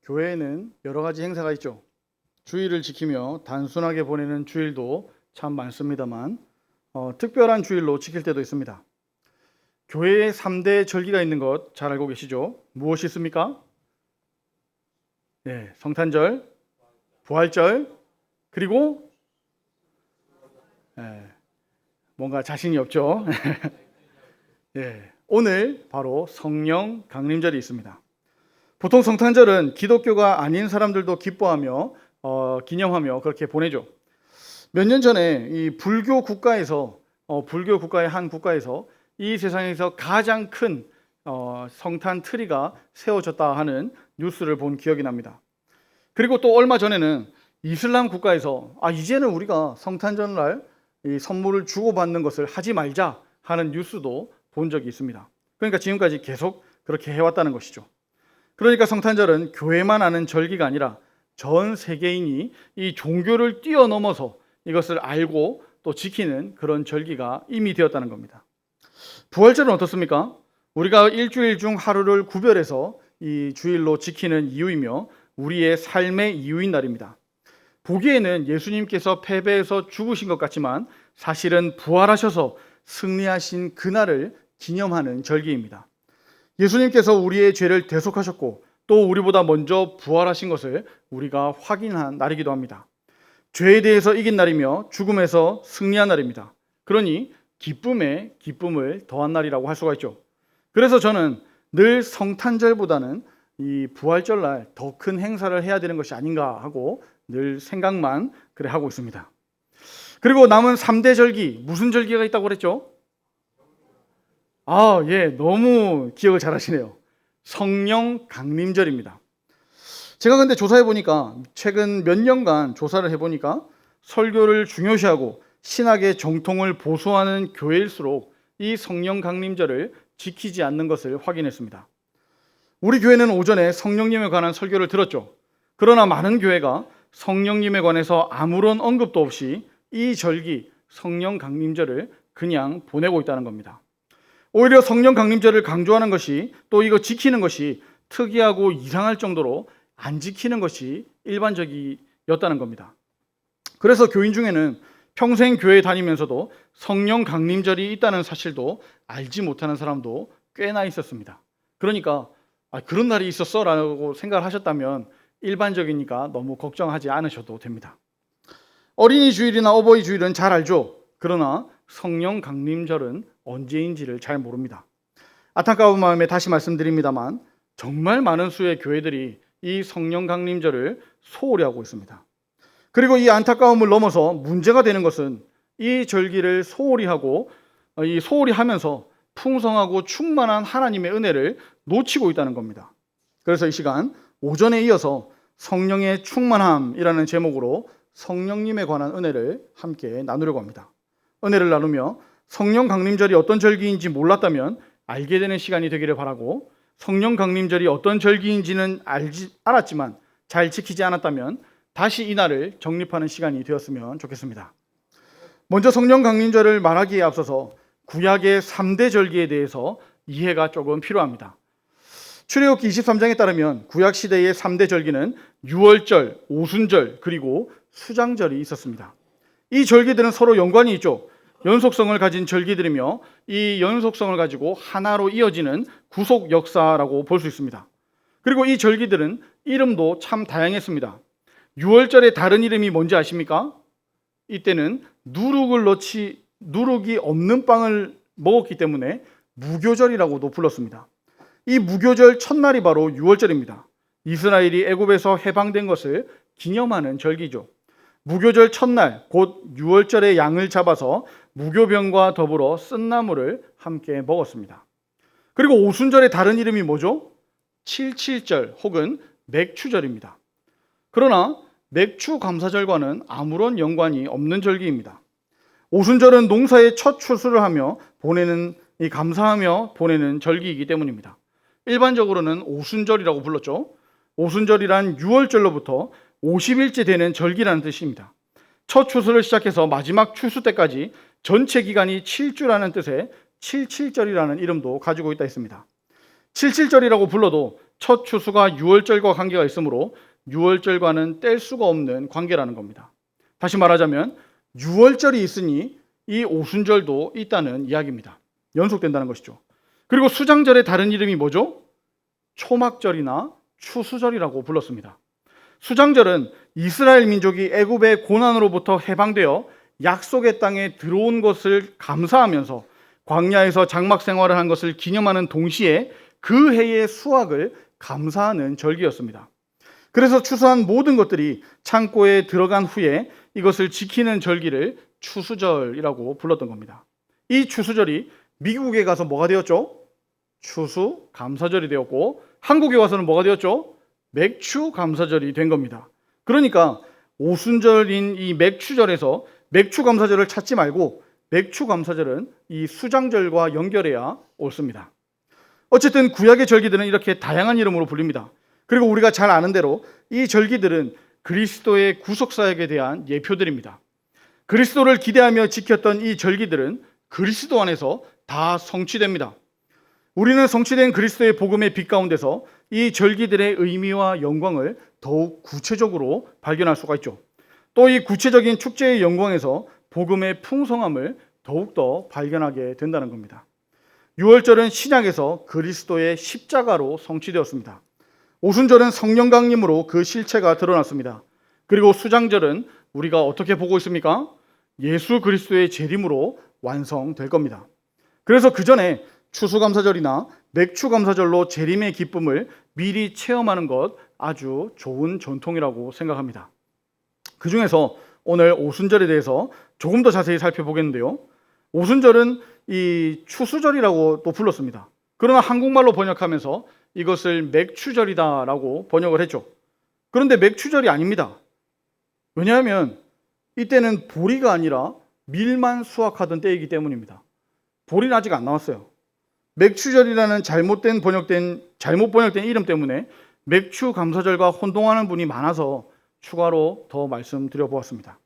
교회에는 여러 가지 행사가 있죠. 주일을 지키며 단순하게 보내는 주일도 참 많습니다만 특별한 주일로 지킬 때도 있습니다. 교회에 3대 절기가 있는 것 잘 알고 계시죠? 무엇이 있습니까? 네, 성탄절, 부활절, 그리고 뭔가 자신이 없죠. 오늘 바로 성령 강림절이 있습니다. 보통 성탄절은 기독교가 아닌 사람들도 기뻐하며 기념하며 그렇게 보내죠. 몇 년 전에 이 불교 국가의 한 국가에서 이 세상에서 가장 큰 성탄 트리가 세워졌다 하는 뉴스를 본 기억이 납니다. 그리고 또 얼마 전에는 이슬람 국가에서 이제는 우리가 성탄절 날 이 선물을 주고받는 것을 하지 말자 하는 뉴스도 본 적이 있습니다. 그러니까 지금까지 계속 그렇게 해왔다는 것이죠. 그러니까 성탄절은 교회만 아는 절기가 아니라 전 세계인이 이 종교를 뛰어넘어서 이것을 알고 또 지키는 그런 절기가 이미 되었다는 겁니다. 부활절은 어떻습니까? 우리가 일주일 중 하루를 구별해서 이 주일로 지키는 이유이며 우리의 삶의 이유인 날입니다. 보기에는 예수님께서 패배해서 죽으신 것 같지만 사실은 부활하셔서 승리하신 그날을 기념하는 절기입니다. 예수님께서 우리의 죄를 대속하셨고 또 우리보다 먼저 부활하신 것을 우리가 확인한 날이기도 합니다. 죄에 대해서 이긴 날이며 죽음에서 승리한 날입니다. 그러니 기쁨에 기쁨을 더한 날이라고 할 수가 있죠. 그래서 저는 늘 성탄절보다는 이 부활절 날 더 큰 행사를 해야 되는 것이 아닌가 하고 늘 생각만 하고 있습니다. 그리고 남은 3대 절기, 무슨 절기가 있다고 그랬죠? 너무 기억을 잘하시네요. 성령 강림절입니다. 제가 근데 조사해 보니까 최근 몇 년간 조사를 해보니까 설교를 중요시하고 신학의 정통을 보수하는 교회일수록 이 성령 강림절을 지키지 않는 것을 확인했습니다. 우리 교회는 오전에 성령님에 관한 설교를 들었죠. 그러나 많은 교회가 성령님에 관해서 아무런 언급도 없이 이 절기 성령 강림절을 그냥 보내고 있다는 겁니다. 오히려 성령 강림절을 강조하는 것이 또 이거 지키는 것이 특이하고 이상할 정도로 안 지키는 것이 일반적이었다는 겁니다. 그래서 교인 중에는 평생 교회 다니면서도 성령 강림절이 있다는 사실도 알지 못하는 사람도 꽤나 있었습니다. 그러니까 그런 날이 있었어? 라고 생각을 하셨다면 일반적이니까 너무 걱정하지 않으셔도 됩니다. 어린이 주일이나 어버이 주일은 잘 알죠. 그러나 성령 강림절은 언제인지를 잘 모릅니다. 안타까운 마음에 다시 말씀드립니다만 정말 많은 수의 교회들이 이 성령 강림절을 소홀히 하고 있습니다. 그리고 이 안타까움을 넘어서 문제가 되는 것은 이 절기를 소홀히 하면서 풍성하고 충만한 하나님의 은혜를 놓치고 있다는 겁니다. 그래서 이 시간 오전에 이어서 성령의 충만함이라는 제목으로 성령님에 관한 은혜를 함께 나누려고 합니다. 은혜를 나누며 성령 강림절이 어떤 절기인지 몰랐다면 알게 되는 시간이 되기를 바라고, 성령 강림절이 어떤 절기인지는 알았지만 잘 지키지 않았다면 다시 이 날을 정립하는 시간이 되었으면 좋겠습니다. 먼저 성령 강림절을 말하기에 앞서서 구약의 3대 절기에 대해서 이해가 조금 필요합니다. 출애굽기 23장에 따르면 구약 시대의 3대 절기는 유월절, 오순절, 그리고 수장절이 있었습니다. 이 절기들은 서로 연관이 있죠. 연속성을 가진 절기들이며 이 연속성을 가지고 하나로 이어지는 구속 역사라고 볼 수 있습니다. 그리고 이 절기들은 이름도 참 다양했습니다. 유월절의 다른 이름이 뭔지 아십니까? 이때는 누룩이 없는 빵을 먹었기 때문에 무교절이라고도 불렀습니다. 이 무교절 첫날이 바로 유월절입니다. 이스라엘이 애굽에서 해방된 것을 기념하는 절기죠. 무교절 첫날 곧 유월절의 양을 잡아서 무교병과 더불어 쓴나물을 함께 먹었습니다. 그리고 오순절의 다른 이름이 뭐죠? 칠칠절 혹은 맥추절입니다. 그러나 맥추 감사절과는 아무런 연관이 없는 절기입니다. 오순절은 농사의 첫 추수를 하며 감사하며 보내는 절기이기 때문입니다. 일반적으로는 오순절이라고 불렀죠. 오순절이란 유월절로부터 50일째 되는 절기라는 뜻입니다. 첫 추수를 시작해서 마지막 추수 때까지 전체 기간이 7주라는 뜻의 칠칠절이라는 이름도 가지고 있다 했습니다. 칠칠절이라고 불러도 첫 추수가 유월절과 관계가 있으므로 유월절과는 뗄 수가 없는 관계라는 겁니다. 다시 말하자면 유월절이 있으니 이 오순절도 있다는 이야기입니다. 연속된다는 것이죠. 그리고 수장절의 다른 이름이 뭐죠? 초막절이나 추수절이라고 불렀습니다. 수장절은 이스라엘 민족이 애굽의 고난으로부터 해방되어 약속의 땅에 들어온 것을 감사하면서 광야에서 장막 생활을 한 것을 기념하는 동시에 그 해의 수확을 감사하는 절기였습니다. 그래서 추수한 모든 것들이 창고에 들어간 후에 이것을 지키는 절기를 추수절이라고 불렀던 겁니다. 이 추수절이 미국에 가서 뭐가 되었죠? 추수감사절이 되었고, 한국에 와서는 뭐가 되었죠? 맥추감사절이 된 겁니다. 그러니까 오순절인 이 맥추절에서 맥추감사절을 찾지 말고 맥추감사절은 이 수장절과 연결해야 옳습니다. 어쨌든 구약의 절기들은 이렇게 다양한 이름으로 불립니다. 그리고 우리가 잘 아는 대로 이 절기들은 그리스도의 구속사역에 대한 예표들입니다. 그리스도를 기대하며 지켰던 이 절기들은 그리스도 안에서 다 성취됩니다. 우리는 성취된 그리스도의 복음의 빛 가운데서 이 절기들의 의미와 영광을 더욱 구체적으로 발견할 수가 있죠. 또 이 구체적인 축제의 영광에서 복음의 풍성함을 더욱더 발견하게 된다는 겁니다. 유월절은 신약에서 그리스도의 십자가로 성취되었습니다. 오순절은 성령 강림으로 그 실체가 드러났습니다. 그리고 수장절은 우리가 어떻게 보고 있습니까? 예수 그리스도의 재림으로 완성될 겁니다. 그래서 그 전에 추수감사절이나 맥추감사절로 재림의 기쁨을 미리 체험하는 것 아주 좋은 전통이라고 생각합니다. 그 중에서 오늘 오순절에 대해서 조금 더 자세히 살펴보겠는데요. 오순절은 이 추수절이라고 또 불렀습니다. 그러나 한국말로 번역하면서 이것을 맥추절이다라고 번역을 했죠. 그런데 맥추절이 아닙니다. 왜냐하면 이때는 보리가 아니라 밀만 수확하던 때이기 때문입니다. 보리는 아직 안 나왔어요. 맥추절이라는 잘못 번역된 이름 때문에 맥추감사절과 혼동하는 분이 많아서 추가로 더 말씀드려 보았습니다.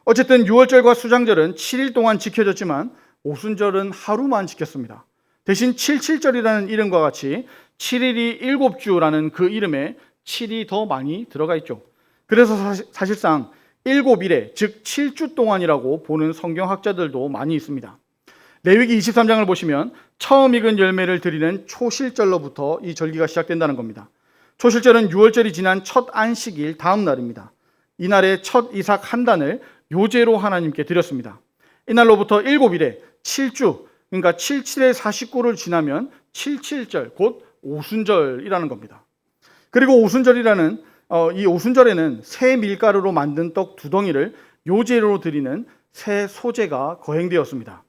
어쨌든 유월절과 수장절은 7일 동안 지켜졌지만 오순절은 하루만 지켰습니다. 대신 77절이라는 이름과 같이 7일이 7주라는 그 이름에 7이 더 많이 들어가 있죠. 그래서 사실상 7일에 즉 7주 동안이라고 보는 성경학자들도 많이 있습니다. 레위기 23장을 보시면 처음 익은 열매를 드리는 초실절로부터 이 절기가 시작된다는 겁니다. 초실절은 유월절이 지난 첫 안식일 다음 날입니다. 이날에 첫 이삭 한 단을 요제로 하나님께 드렸습니다. 이날로부터 7일에 7주, 그러니까 77의 49를 지나면 77절, 곧 오순절이라는 겁니다. 그리고 이 오순절에는 새 밀가루로 만든 떡 2덩이를 요제로 드리는 새 소제가 거행되었습니다.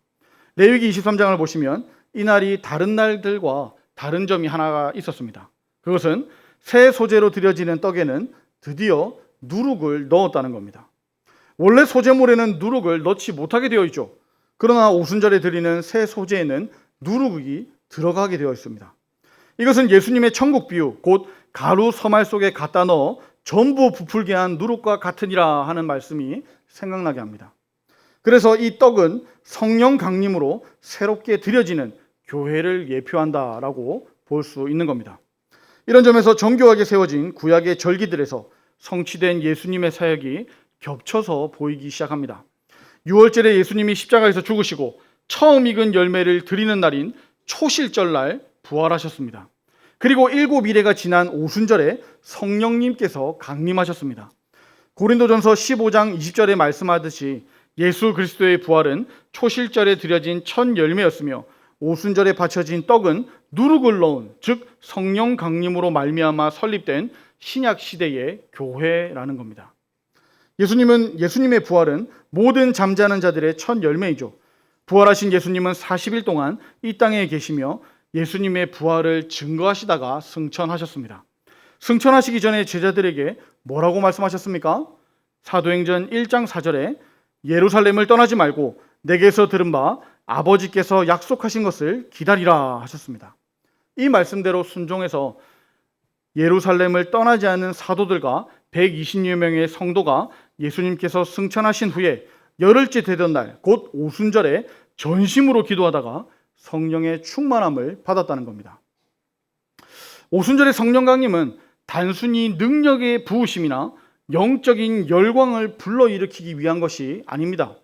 레위기 23장을 보시면 이날이 다른 날들과 다른 점이 하나가 있었습니다. 그것은 새 소제로 드려지는 떡에는 드디어 누룩을 넣었다는 겁니다. 원래 소제물에는 누룩을 넣지 못하게 되어 있죠. 그러나 오순절에 드리는 새 소제에는 누룩이 들어가게 되어 있습니다. 이것은 예수님의 천국 비유, 곧 가루 서말 속에 갖다 넣어 전부 부풀게 한 누룩과 같으니라 하는 말씀이 생각나게 합니다. 그래서 이 떡은 성령 강림으로 새롭게 드려지는 교회를 예표한다라고 볼 수 있는 겁니다. 이런 점에서 정교하게 세워진 구약의 절기들에서 성취된 예수님의 사역이 겹쳐서 보이기 시작합니다. 6월절에 예수님이 십자가에서 죽으시고 처음 익은 열매를 드리는 날인 초실절날 부활하셨습니다. 그리고 7일가 지난 오순절에 성령님께서 강림하셨습니다. 고린도전서 15장 20절에 말씀하듯이 예수 그리스도의 부활은 초실절에 드려진 첫 열매였으며 오순절에 바쳐진 떡은 누룩을 넣은, 즉 성령 강림으로 말미암아 설립된 신약 시대의 교회라는 겁니다. 예수님의 부활은 모든 잠자는 자들의 첫 열매이죠. 부활하신 예수님은 40일 동안 이 땅에 계시며 예수님의 부활을 증거하시다가 승천하셨습니다. 승천하시기 전에 제자들에게 뭐라고 말씀하셨습니까? 사도행전 1장 4절에 예루살렘을 떠나지 말고 내게서 들은 바 아버지께서 약속하신 것을 기다리라 하셨습니다. 이 말씀대로 순종해서 예루살렘을 떠나지 않은 사도들과 120여 명의 성도가 예수님께서 승천하신 후에 열흘째 되던 날, 곧 오순절에 전심으로 기도하다가 성령의 충만함을 받았다는 겁니다. 오순절의 성령 강림은 단순히 능력의 부으심이나 영적인 열광을 불러일으키기 위한 것이 아닙니다.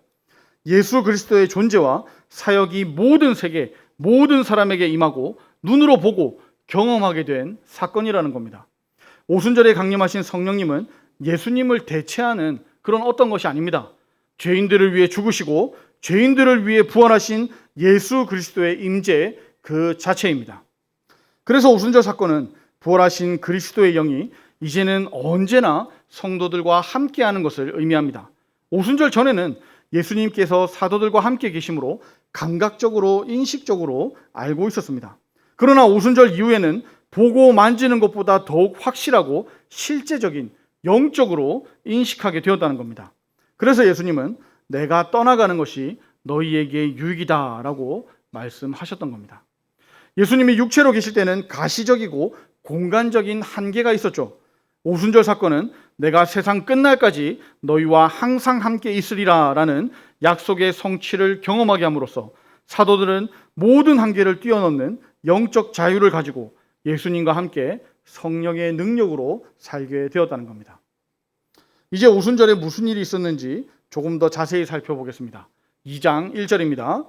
예수 그리스도의 존재와 사역이 모든 세계, 모든 사람에게 임하고 눈으로 보고 경험하게 된 사건이라는 겁니다. 오순절에 강림하신 성령님은 예수님을 대체하는 그런 어떤 것이 아닙니다. 죄인들을 위해 죽으시고 죄인들을 위해 부활하신 예수 그리스도의 임재 그 자체입니다. 그래서 오순절 사건은 부활하신 그리스도의 영이 이제는 언제나 성도들과 함께하는 것을 의미합니다. 오순절 전에는 예수님께서 사도들과 함께 계심으로 감각적으로 인식적으로 알고 있었습니다. 그러나 오순절 이후에는 보고 만지는 것보다 더욱 확실하고 실제적인 영적으로 인식하게 되었다는 겁니다. 그래서 예수님은 내가 떠나가는 것이 너희에게 유익이다 라고 말씀하셨던 겁니다. 예수님이 육체로 계실 때는 가시적이고 공간적인 한계가 있었죠. 오순절 사건은 내가 세상 끝날까지 너희와 항상 함께 있으리라 라는 약속의 성취를 경험하게 함으로써 사도들은 모든 한계를 뛰어넘는 영적 자유를 가지고 예수님과 함께 성령의 능력으로 살게 되었다는 겁니다. 이제 오순절에 무슨 일이 있었는지 조금 더 자세히 살펴보겠습니다. 2장 1절입니다.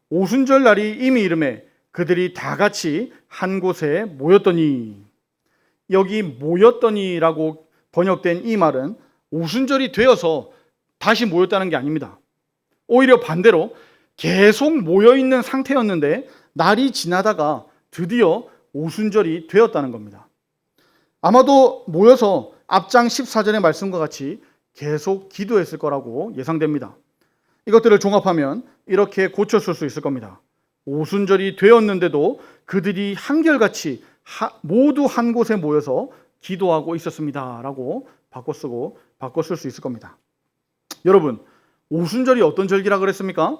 오순절 날이 이미 이르매 그들이 다 같이 한 곳에 모였더니, 여기 모였더니라고 번역된 이 말은 오순절이 되어서 다시 모였다는 게 아닙니다. 오히려 반대로 계속 모여있는 상태였는데 날이 지나다가 드디어 오순절이 되었다는 겁니다. 아마도 모여서 앞장 14절의 말씀과 같이 계속 기도했을 거라고 예상됩니다. 이것들을 종합하면 이렇게 고쳤을 수 있을 겁니다. 오순절이 되었는데도 그들이 한결같이 모두 한 곳에 모여서 기도하고 있었습니다 라고 바꿔 쓸 수 있을 겁니다. 여러분, 오순절이 어떤 절기라고 그랬습니까?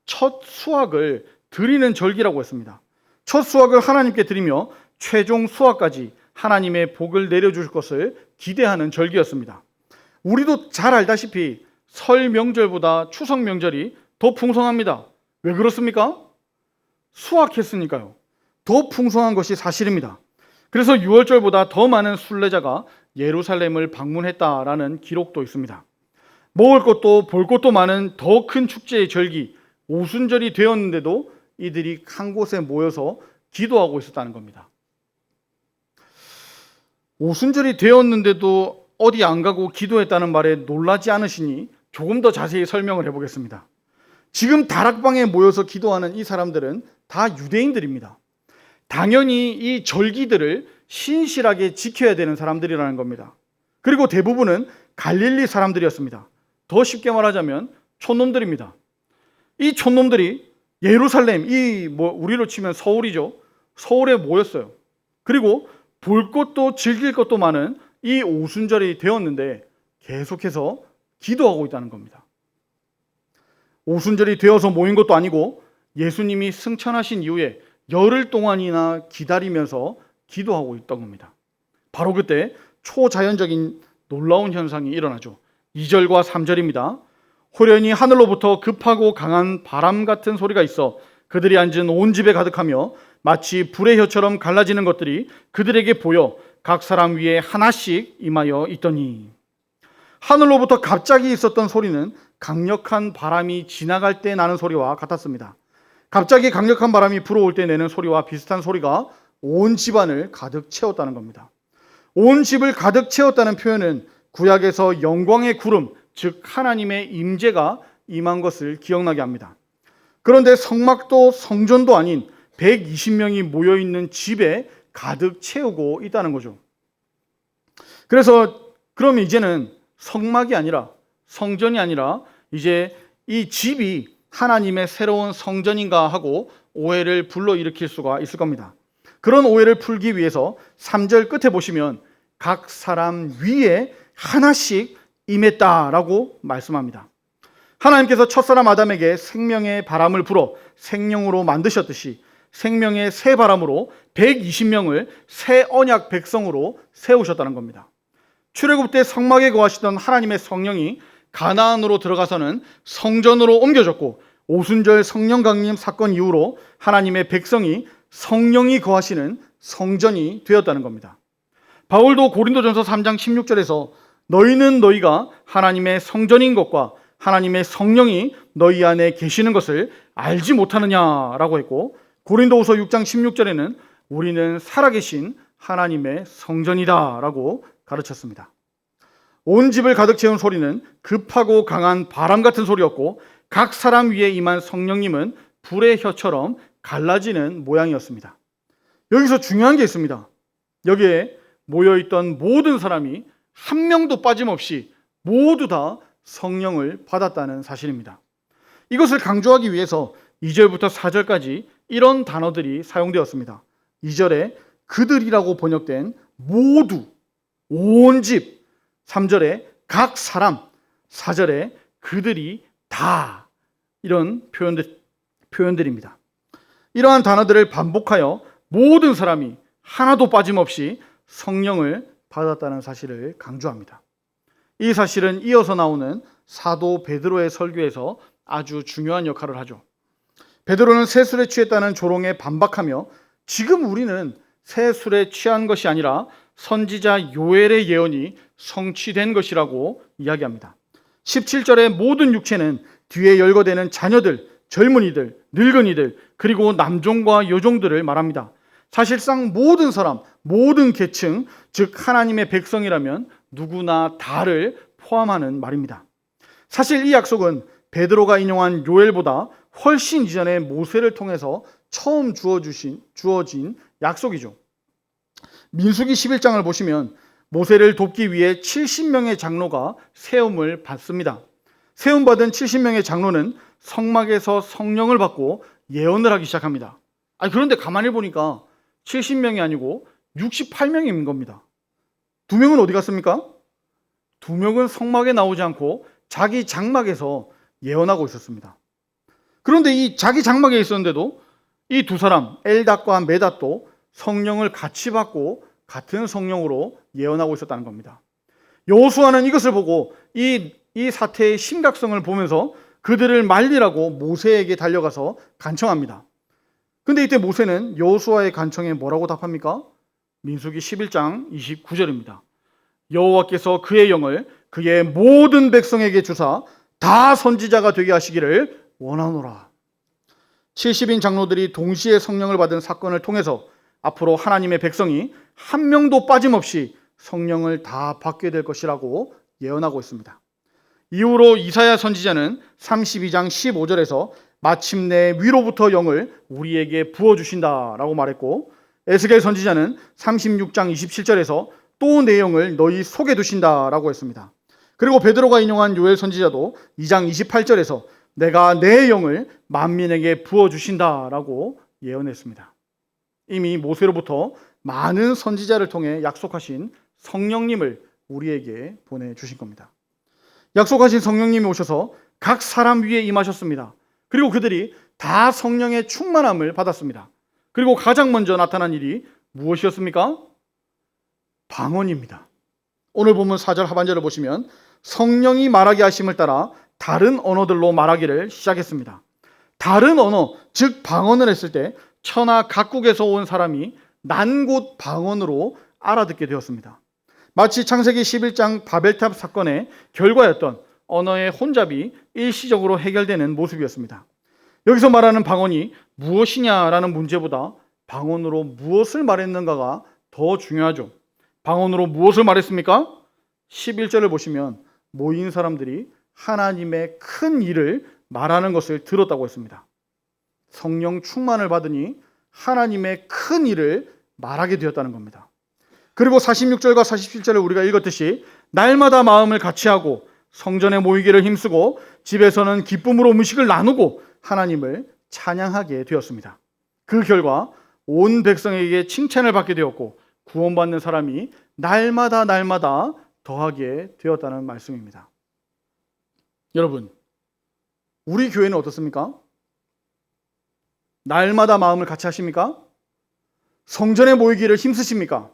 첫 수확을 드리는 절기라고 했습니다. 첫 수확을 하나님께 드리며 최종 수확까지 하나님의 복을 내려줄 것을 기대하는 절기였습니다. 우리도 잘 알다시피 설 명절보다 추석 명절이 더 풍성합니다. 왜 그렇습니까? 수확했으니까요. 더 풍성한 것이 사실입니다. 그래서 6월절보다 더 많은 순례자가 예루살렘을 방문했다라는 기록도 있습니다. 먹을 것도 볼 것도 많은 더 큰 축제의 절기 오순절이 되었는데도 이들이 한 곳에 모여서 기도하고 있었다는 겁니다. 오순절이 되었는데도 어디 안 가고 기도했다는 말에 놀라지 않으시니 조금 더 자세히 설명을 해보겠습니다. 지금 다락방에 모여서 기도하는 이 사람들은 다 유대인들입니다. 당연히 이 절기들을 신실하게 지켜야 되는 사람들이라는 겁니다. 그리고 대부분은 갈릴리 사람들이었습니다. 더 쉽게 말하자면 촌놈들입니다. 이 촌놈들이 예루살렘, 우리로 치면 서울이죠. 서울에 모였어요. 그리고 볼 것도 즐길 것도 많은 이 오순절이 되었는데 계속해서 기도하고 있다는 겁니다. 오순절이 되어서 모인 것도 아니고 예수님이 승천하신 이후에 열흘 동안이나 기다리면서 기도하고 있던 겁니다. 바로 그때 초자연적인 놀라운 현상이 일어나죠. 2절과 3절입니다. 호련히 하늘로부터 급하고 강한 바람 같은 소리가 있어 그들이 앉은 온 집에 가득하며 마치 불의 혀처럼 갈라지는 것들이 그들에게 보여 각 사람 위에 하나씩 임하여 있더니, 하늘로부터 갑자기 있었던 소리는 강력한 바람이 지나갈 때 나는 소리와 같았습니다. 갑자기 강력한 바람이 불어올 때 내는 소리와 비슷한 소리가 온 집안을 가득 채웠다는 겁니다. 온 집을 가득 채웠다는 표현은 구약에서 영광의 구름, 즉 하나님의 임재가 임한 것을 기억나게 합니다. 그런데 성막도 성전도 아닌 120명이 모여있는 집에 가득 채우고 있다는 거죠. 그래서 그럼 이제는 성막이 아니라 성전이 아니라 이제 이 집이 하나님의 새로운 성전인가 하고 오해를 불러일으킬 수가 있을 겁니다. 그런 오해를 풀기 위해서 3절 끝에 보시면 각 사람 위에 하나씩 임했다라고 말씀합니다. 하나님께서 첫사람 아담에게 생명의 바람을 불어 생명으로 만드셨듯이 생명의 새 바람으로 120명을 새 언약 백성으로 세우셨다는 겁니다. 출애굽 때 성막에 거하시던 하나님의 성령이 가나안으로 들어가서는 성전으로 옮겨졌고, 오순절 성령 강림 사건 이후로 하나님의 백성이 성령이 거하시는 성전이 되었다는 겁니다. 바울도 고린도전서 3장 16절에서 너희는 너희가 하나님의 성전인 것과 하나님의 성령이 너희 안에 계시는 것을 알지 못하느냐라고 했고, 고린도후서 6장 16절에는 우리는 살아계신 하나님의 성전이다라고 가르쳤습니다. 온 집을 가득 채운 소리는 급하고 강한 바람 같은 소리였고, 각 사람 위에 임한 성령님은 불의 혀처럼 갈라지는 모양이었습니다. 여기서 중요한 게 있습니다. 여기에 모여있던 모든 사람이 한 명도 빠짐없이 모두 다 성령을 받았다는 사실입니다. 이것을 강조하기 위해서 2절부터 4절까지 이런 단어들이 사용되었습니다. 2절에 그들이라고 번역된 모두, 온 집, 3절에 각 사람, 4절에 그들이 다, 이런 표현들입니다. 이러한 단어들을 반복하여 모든 사람이 하나도 빠짐없이 성령을 받았다는 사실을 강조합니다. 이 사실은 이어서 나오는 사도 베드로의 설교에서 아주 중요한 역할을 하죠. 베드로는 새 술에 취했다는 조롱에 반박하며 지금 우리는 새 술에 취한 것이 아니라 선지자 요엘의 예언이 성취된 것이라고 이야기합니다. 17절의 모든 육체는 뒤에 열거되는 자녀들, 젊은이들, 늙은이들, 그리고 남종과 여종들을 말합니다. 사실상 모든 사람, 모든 계층, 즉 하나님의 백성이라면 누구나 다를 포함하는 말입니다. 사실 이 약속은 베드로가 인용한 요엘보다 훨씬 이전에 모세를 통해서 처음 주어진 약속이죠. 민수기 11장을 보시면 모세를 돕기 위해 70명의 장로가 세움을 받습니다. 세움받은 70명의 장로는 성막에서 성령을 받고 예언을 하기 시작합니다. 그런데 가만히 보니까 70명이 아니고 68명인 겁니다. 2명은 어디 갔습니까? 2명은 성막에 나오지 않고 자기 장막에서 예언하고 있었습니다. 그런데 이 자기 장막에 있었는데도 이 두 사람, 엘닷과 메닷도 성령을 같이 받고 같은 성령으로 예언하고 있었다는 겁니다. 여호수아는 이것을 보고 이 사태의 심각성을 보면서 그들을 말리라고 모세에게 달려가서 간청합니다. 근데 이때 모세는 여호수아의 간청에 뭐라고 답합니까? 민수기 11장 29절입니다. 여호와께서 그의 영을 그의 모든 백성에게 주사 다 선지자가 되게 하시기를 원하노라. 70인 장로들이 동시에 성령을 받은 사건을 통해서 앞으로 하나님의 백성이 한 명도 빠짐없이 성령을 다 받게 될 것이라고 예언하고 있습니다. 이후로 이사야 선지자는 32장 15절에서 마침내 위로부터 영을 우리에게 부어주신다라고 말했고, 에스겔 선지자는 36장 27절에서 또 내 영을 너희 속에 두신다라고 했습니다. 그리고 베드로가 인용한 요엘 선지자도 2장 28절에서 내가 내 영을 만민에게 부어주신다라고 예언했습니다. 이미 모세로부터 많은 선지자를 통해 약속하신 성령님을 우리에게 보내주신 겁니다. 약속하신 성령님이 오셔서 각 사람 위에 임하셨습니다. 그리고 그들이 다 성령의 충만함을 받았습니다. 그리고 가장 먼저 나타난 일이 무엇이었습니까? 방언입니다. 오늘 본문 4절 하반절을 보시면 성령이 말하게 하심을 따라 다른 언어들로 말하기를 시작했습니다. 다른 언어, 즉 방언을 했을 때 천하 각국에서 온 사람이 난곳 방언으로 알아듣게 되었습니다. 마치 창세기 11장 바벨탑 사건의 결과였던 언어의 혼잡이 일시적으로 해결되는 모습이었습니다. 여기서 말하는 방언이 무엇이냐라는 문제보다 방언으로 무엇을 말했는가가 더 중요하죠. 방언으로 무엇을 말했습니까? 11절을 보시면 모인 사람들이 하나님의 큰 일을 말하는 것을 들었다고 했습니다. 성령 충만을 받으니 하나님의 큰 일을 말하게 되었다는 겁니다. 그리고 46절과 47절을 우리가 읽었듯이 날마다 마음을 같이하고 성전에 모이기를 힘쓰고 집에서는 기쁨으로 음식을 나누고 하나님을 찬양하게 되었습니다. 그 결과 온 백성에게 칭찬을 받게 되었고 구원받는 사람이 날마다 더하게 되었다는 말씀입니다. 여러분, 우리 교회는 어떻습니까? 날마다 마음을 같이 하십니까? 성전에 모이기를 힘쓰십니까?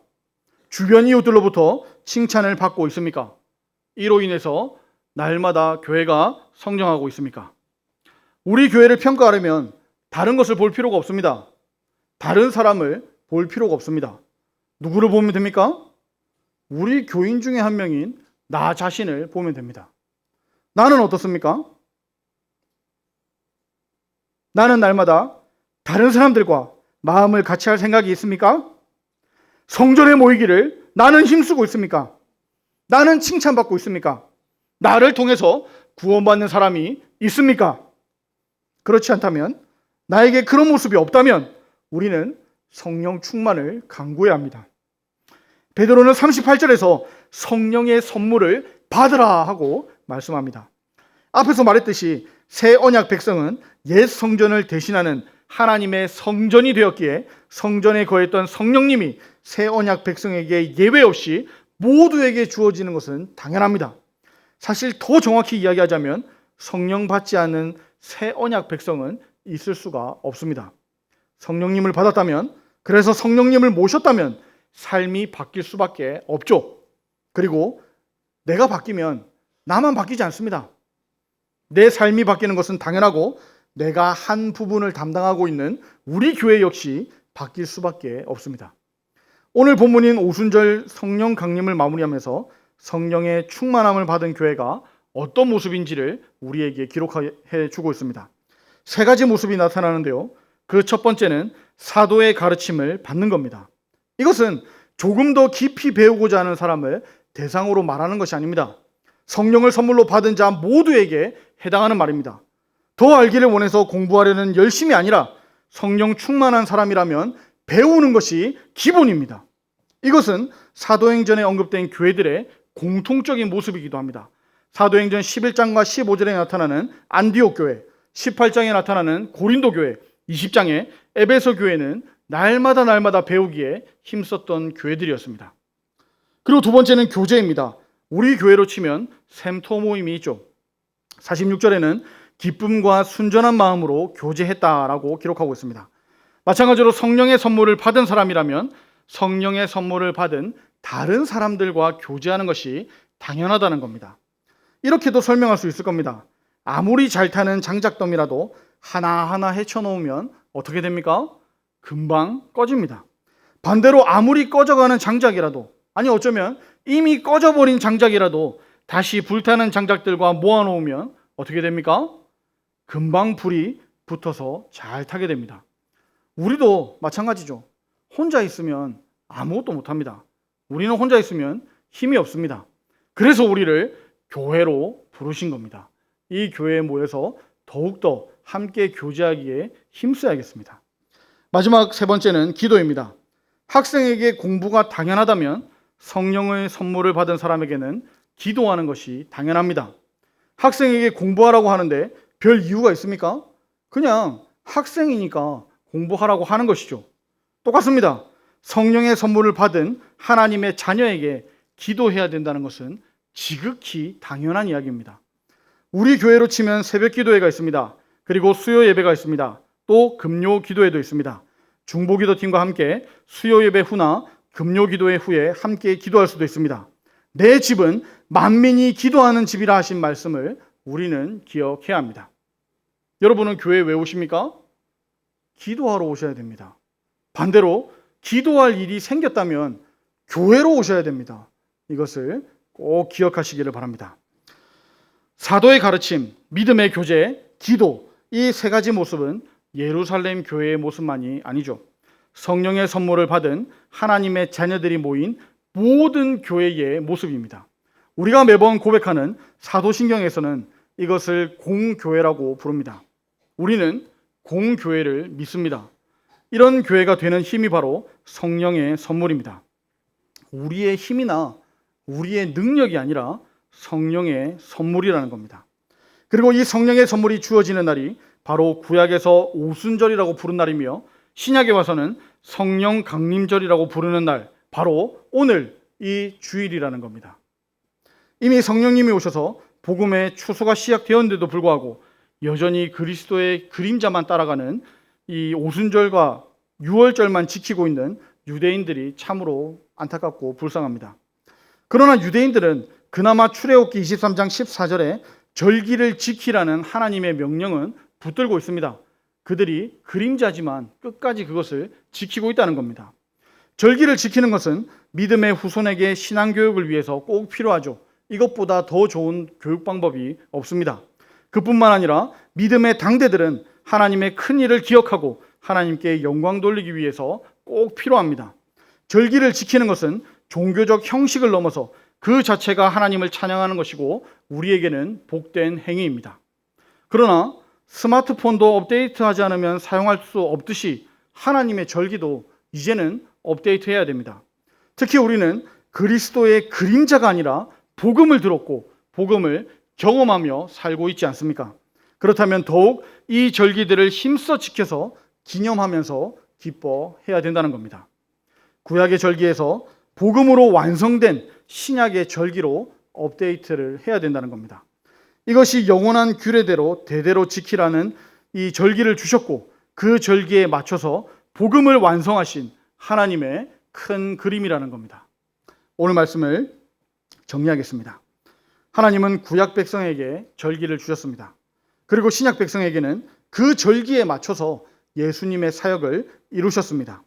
주변 이웃들로부터 칭찬을 받고 있습니까? 이로 인해서 날마다 교회가 성장하고 있습니까? 우리 교회를 평가하려면 다른 것을 볼 필요가 없습니다. 다른 사람을 볼 필요가 없습니다. 누구를 보면 됩니까? 우리 교인 중에 한 명인 나 자신을 보면 됩니다. 나는 어떻습니까? 나는 날마다 다른 사람들과 마음을 같이 할 생각이 있습니까? 성전에 모이기를 나는 힘쓰고 있습니까? 나는 칭찬받고 있습니까? 나를 통해서 구원받는 사람이 있습니까? 그렇지 않다면, 나에게 그런 모습이 없다면 우리는 성령 충만을 간구해야 합니다. 베드로는 38절에서 성령의 선물을 받으라 하고 말씀합니다. 앞에서 말했듯이 새 언약 백성은 옛 성전을 대신하는 하나님의 성전이 되었기에 성전에 거했던 성령님이 새 언약 백성에게 예외 없이 모두에게 주어지는 것은 당연합니다. 사실 더 정확히 이야기하자면 성령 받지 않는 새 언약 백성은 있을 수가 없습니다. 성령님을 받았다면, 그래서 성령님을 모셨다면 삶이 바뀔 수밖에 없죠. 그리고 내가 바뀌면 나만 바뀌지 않습니다. 내 삶이 바뀌는 것은 당연하고 내가 한 부분을 담당하고 있는 우리 교회 역시 바뀔 수밖에 없습니다. 오늘 본문인 오순절 성령 강림을 마무리하면서 성령의 충만함을 받은 교회가 어떤 모습인지를 우리에게 기록해 주고 있습니다. 세 가지 모습이 나타나는데요. 그 첫 번째는 사도의 가르침을 받는 겁니다. 이것은 조금 더 깊이 배우고자 하는 사람을 대상으로 말하는 것이 아닙니다. 성령을 선물로 받은 자 모두에게 해당하는 말입니다. 더 알기를 원해서 공부하려는 열심이 아니라 성령 충만한 사람이라면 배우는 것이 기본입니다. 이것은 사도행전에 언급된 교회들의 공통적인 모습이기도 합니다. 사도행전 11장과 15절에 나타나는 안디옥 교회, 18장에 나타나는 고린도 교회, 20장의 에베소 교회는 날마다 배우기에 힘썼던 교회들이었습니다. 그리고 두 번째는 교제입니다. 우리 교회로 치면 샘토 모임이 있죠. 46절에는 기쁨과 순전한 마음으로 교제했다라고 기록하고 있습니다. 마찬가지로 성령의 선물을 받은 사람이라면 성령의 선물을 받은 다른 사람들과 교제하는 것이 당연하다는 겁니다. 이렇게도 설명할 수 있을 겁니다. 아무리 잘 타는 장작더미라도 하나하나 헤쳐놓으면 어떻게 됩니까? 금방 꺼집니다. 반대로 아무리 꺼져가는 장작이라도, 아니 어쩌면 이미 꺼져버린 장작이라도 다시 불타는 장작들과 모아놓으면 어떻게 됩니까? 금방 불이 붙어서 잘 타게 됩니다. 우리도 마찬가지죠. 혼자 있으면 아무것도 못합니다. 우리는 혼자 있으면 힘이 없습니다. 그래서 우리를 교회로 부르신 겁니다. 이 교회에 모여서 더욱더 함께 교제하기에 힘써야겠습니다. 마지막 세 번째는 기도입니다. 학생에게 공부가 당연하다면 성령의 선물을 받은 사람에게는 기도하는 것이 당연합니다. 학생에게 공부하라고 하는데 별 이유가 있습니까? 그냥 학생이니까 공부하라고 하는 것이죠. 똑같습니다. 성령의 선물을 받은 하나님의 자녀에게 기도해야 된다는 것은 지극히 당연한 이야기입니다. 우리 교회로 치면 새벽 기도회가 있습니다. 그리고 수요 예배가 있습니다. 또 금요 기도회도 있습니다. 중보 기도팀과 함께 수요 예배 후나 금요 기도회 후에 함께 기도할 수도 있습니다. 내 집은 만민이 기도하는 집이라 하신 말씀을 우리는 기억해야 합니다. 여러분은 교회에 왜 오십니까? 기도하러 오셔야 됩니다. 반대로 기도할 일이 생겼다면 교회로 오셔야 됩니다. 이것을 꼭 기억하시기를 바랍니다. 사도의 가르침, 믿음의 교제, 기도, 이 세 가지 모습은 예루살렘 교회의 모습만이 아니죠. 성령의 선물을 받은 하나님의 자녀들이 모인 모든 교회의 모습입니다. 우리가 매번 고백하는 사도신경에서는 이것을 공교회라고 부릅니다. 우리는 공교회를 믿습니다. 이런 교회가 되는 힘이 바로 성령의 선물입니다. 우리의 힘이나 우리의 능력이 아니라 성령의 선물이라는 겁니다. 그리고 이 성령의 선물이 주어지는 날이 바로 구약에서 오순절이라고 부른 날이며 신약에 와서는 성령 강림절이라고 부르는 날, 바로 오늘 이 주일이라는 겁니다. 이미 성령님이 오셔서 복음의 추수가 시작되었는데도 불구하고 여전히 그리스도의 그림자만 따라가는 이 오순절과 유월절만 지키고 있는 유대인들이 참으로 안타깝고 불쌍합니다. 그러나 유대인들은 그나마 출애굽기 23장 14절에 절기를 지키라는 하나님의 명령은 붙들고 있습니다. 그들이 그림자지만 끝까지 그것을 지키고 있다는 겁니다. 절기를 지키는 것은 믿음의 후손에게 신앙교육을 위해서 꼭 필요하죠. 이것보다 더 좋은 교육 방법이 없습니다. 그뿐만 아니라 믿음의 당대들은 하나님의 큰 일을 기억하고 하나님께 영광 돌리기 위해서 꼭 필요합니다. 절기를 지키는 것은 종교적 형식을 넘어서 그 자체가 하나님을 찬양하는 것이고 우리에게는 복된 행위입니다. 그러나 스마트폰도 업데이트하지 않으면 사용할 수 없듯이 하나님의 절기도 이제는 업데이트해야 됩니다. 특히 우리는 그리스도의 그림자가 아니라 복음을 들었고 복음을 경험하며 살고 있지 않습니까? 그렇다면 더욱 이 절기들을 힘써 지켜서 기념하면서 기뻐해야 된다는 겁니다. 구약의 절기에서 복음으로 완성된 신약의 절기로 업데이트를 해야 된다는 겁니다. 이것이 영원한 규례대로 대대로 지키라는 이 절기를 주셨고 그 절기에 맞춰서 복음을 완성하신 하나님의 큰 그림이라는 겁니다. 오늘 말씀을 정리하겠습니다. 하나님은 구약 백성에게 절기를 주셨습니다. 그리고 신약 백성에게는 그 절기에 맞춰서 예수님의 사역을 이루셨습니다.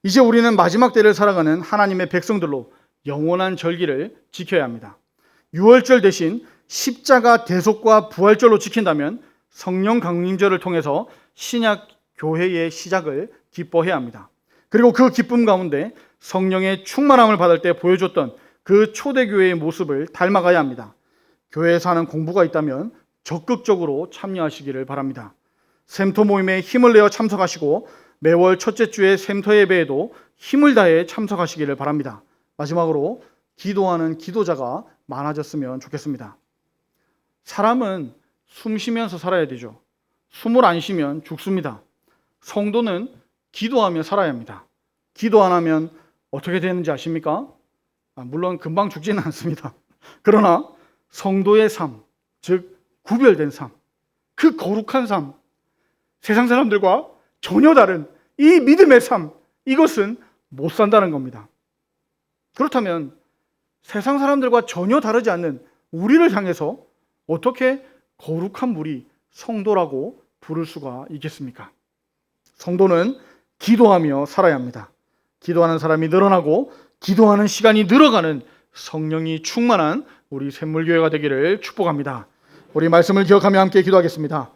이제 우리는 마지막 때를 살아가는 하나님의 백성들로 영원한 절기를 지켜야 합니다. 유월절 대신 십자가 대속과 부활절로 지킨다면 성령 강림절을 통해서 신약 교회의 시작을 기뻐해야 합니다. 그리고 그 기쁨 가운데 성령의 충만함을 받을 때 보여줬던 그 초대교회의 모습을 닮아가야 합니다. 교회에서 하는 공부가 있다면 적극적으로 참여하시기를 바랍니다. 샘터 모임에 힘을 내어 참석하시고 매월 첫째 주의 샘터 예배에도 힘을 다해 참석하시기를 바랍니다. 마지막으로 기도하는 기도자가 많아졌으면 좋겠습니다. 사람은 숨 쉬면서 살아야 되죠. 숨을 안 쉬면 죽습니다. 성도는 기도하며 살아야 합니다. 기도 안 하면 어떻게 되는지 아십니까? 물론 금방 죽지는 않습니다. 그러나 성도의 삶, 즉 구별된 삶, 그 거룩한 삶, 세상 사람들과 전혀 다른 이 믿음의 삶, 이것은 못 산다는 겁니다. 그렇다면 세상 사람들과 전혀 다르지 않는 우리를 향해서 어떻게 거룩한 무리, 성도라고 부를 수가 있겠습니까? 성도는 기도하며 살아야 합니다. 기도하는 사람이 늘어나고 기도하는 시간이 늘어가는 성령이 충만한 우리 샘물교회가 되기를 축복합니다. 우리 말씀을 기억하며 함께 기도하겠습니다.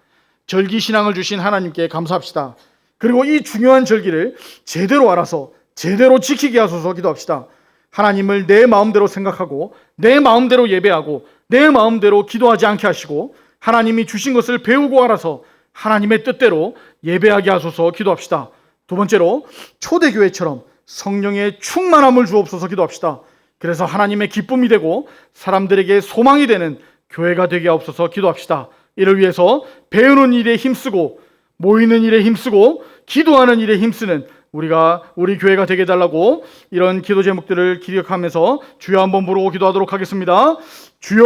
절기 신앙을 주신 하나님께 감사합시다. 그리고 이 중요한 절기를 제대로 알아서 제대로 지키게 하소서 기도합시다. 하나님을 내 마음대로 생각하고 내 마음대로 예배하고 내 마음대로 기도하지 않게 하시고 하나님이 주신 것을 배우고 알아서 하나님의 뜻대로 예배하게 하소서 기도합시다. 두 번째로 초대교회처럼 성령의 충만함을 주옵소서 기도합시다. 그래서 하나님의 기쁨이 되고 사람들에게 소망이 되는 교회가 되게 하옵소서 기도합시다. 이를 위해서 배우는 일에 힘쓰고 모이는 일에 힘쓰고 기도하는 일에 힘쓰는 우리 교회가 되게 해달라고 이런 기도 제목들을 기억하면서 주여 한번 부르고 기도하도록 하겠습니다. 주여!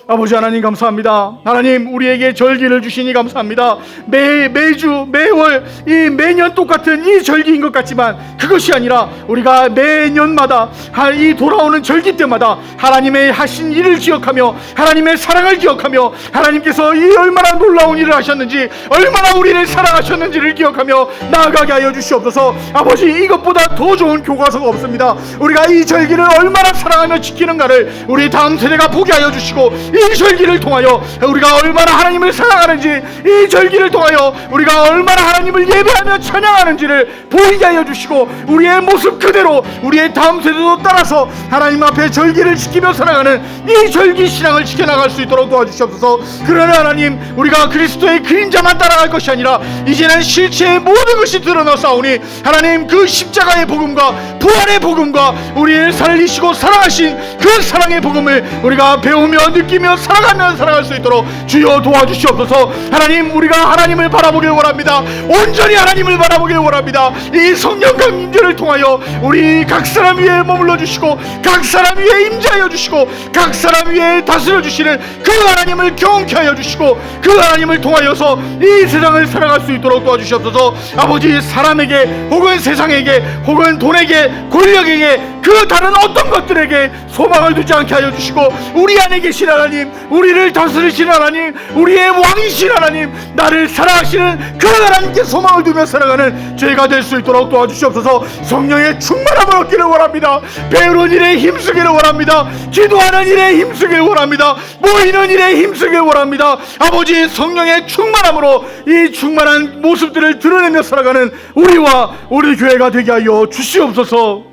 아버지 하나님 감사합니다. 하나님 우리에게 절기를 주시니 감사합니다. 매주 매월 이 매년 똑같은 이 절기인 것 같지만 그것이 아니라 우리가 매년마다 이 돌아오는 절기 때마다 하나님의 하신 일을 기억하며 하나님의 사랑을 기억하며 하나님께서 이 얼마나 놀라운 일을 하셨는지 얼마나 우리를 사랑하셨는지를 기억하며 나아가게 하여 주시옵소서. 아버지 이것보다 더 좋은 교과서가 없습니다. 우리가 이 절기를 얼마나 사랑하며 지키는가를 우리 다음 세대가 보게 하여 주시고 이 절기를 통하여 우리가 얼마나 하나님을 사랑하는지 이 절기를 통하여 우리가 얼마나 하나님을 예배하며 찬양하는지를 보이게 하여 주시고 우리의 모습 그대로 우리의 다음 세대도 따라서 하나님 앞에 절기를 지키며 살아가는 이 절기 신앙을 지켜나갈 수 있도록 도와주시옵소서. 그러나 하나님 우리가 그리스도의 그림자만 따라갈 것이 아니라 이제는 실체의 모든 것이 드러나사오니 하나님 그 십자가의 복음과 부활의 복음과 우리를 살리시고 사랑하신 그 사랑의 복음을 우리가 배우며 느끼며 살아가며 살아갈 수 있도록 주여 도와주시옵소서. 하나님 우리가 하나님을 바라보길 원합니다. 온전히 하나님을 바라보길 원합니다. 이 성령 강림절을 통하여 우리 각 사람 위에 머물러 주시고 각 사람 위에 임재하여 주시고 각 사람 위에 다스려 주시는 그 하나님을 경험케 하여 주시고 그 하나님을 통하여서 이 세상을 살아갈 수 있도록 도와주시옵소서. 아버지 사람에게 혹은 세상에게 혹은 돈에게 권력에게 그 다른 어떤 것들에게 소망을 두지 않게 하여 주시고 우리 안에 계신 하나님 하나님, 우리를 다스리시는 하나님, 우리의 왕이신 하나님, 나를 사랑하시는 그 하나님께 소망을 두며 살아가는 죄가 될 수 있도록 도와주시옵소서. 성령의 충만함을 얻기를 원합니다. 배우는 일에 힘쓰기를 원합니다. 기도하는 일에 힘쓰기를 원합니다. 모이는 일에 힘쓰기를 원합니다. 아버지, 성령의 충만함으로 이 충만한 모습들을 드러내며 살아가는 우리와 우리 교회가 되게 하여 주시옵소서.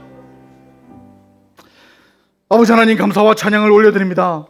아버지 하나님, 감사와 찬양을 올려드립니다.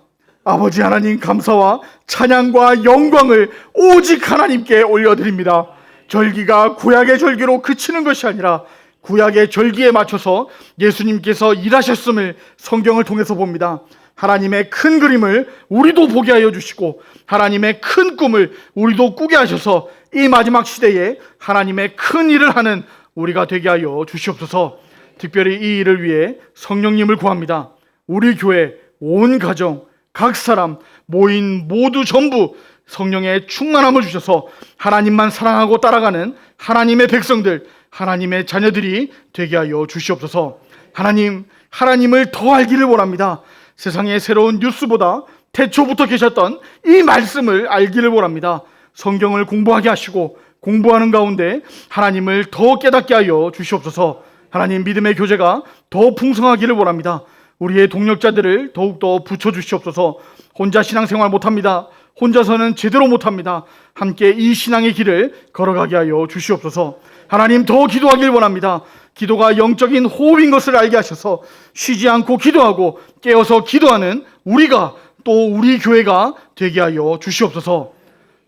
아버지 하나님, 감사와 찬양과 영광을 오직 하나님께 올려드립니다. 절기가 구약의 절기로 그치는 것이 아니라 구약의 절기에 맞춰서 예수님께서 일하셨음을 성경을 통해서 봅니다. 하나님의 큰 그림을 우리도 보게 하여 주시고 하나님의 큰 꿈을 우리도 꾸게 하셔서 이 마지막 시대에 하나님의 큰 일을 하는 우리가 되게 하여 주시옵소서. 특별히 이 일을 위해 성령님을 구합니다. 우리 교회 온 가정, 각 사람, 모인 모두 전부 성령의 충만함을 주셔서 하나님만 사랑하고 따라가는 하나님의 백성들, 하나님의 자녀들이 되게 하여 주시옵소서. 하나님, 하나님을 더 알기를 원합니다. 세상의 새로운 뉴스보다 태초부터 계셨던 이 말씀을 알기를 원합니다. 성경을 공부하게 하시고 공부하는 가운데 하나님을 더 깨닫게 하여 주시옵소서. 하나님, 믿음의 교제가 더 풍성하기를 원합니다. 우리의 동력자들을 더욱더 붙여주시옵소서. 혼자 신앙생활 못합니다. 혼자서는 제대로 못합니다. 함께 이 신앙의 길을 걸어가게 하여 주시옵소서. 하나님, 더 기도하길 원합니다. 기도가 영적인 호흡인 것을 알게 하셔서 쉬지 않고 기도하고 깨어서 기도하는 우리가, 또 우리 교회가 되게 하여 주시옵소서.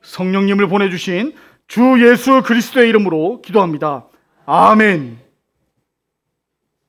성령님을 보내주신 주 예수 그리스도의 이름으로 기도합니다. 아멘.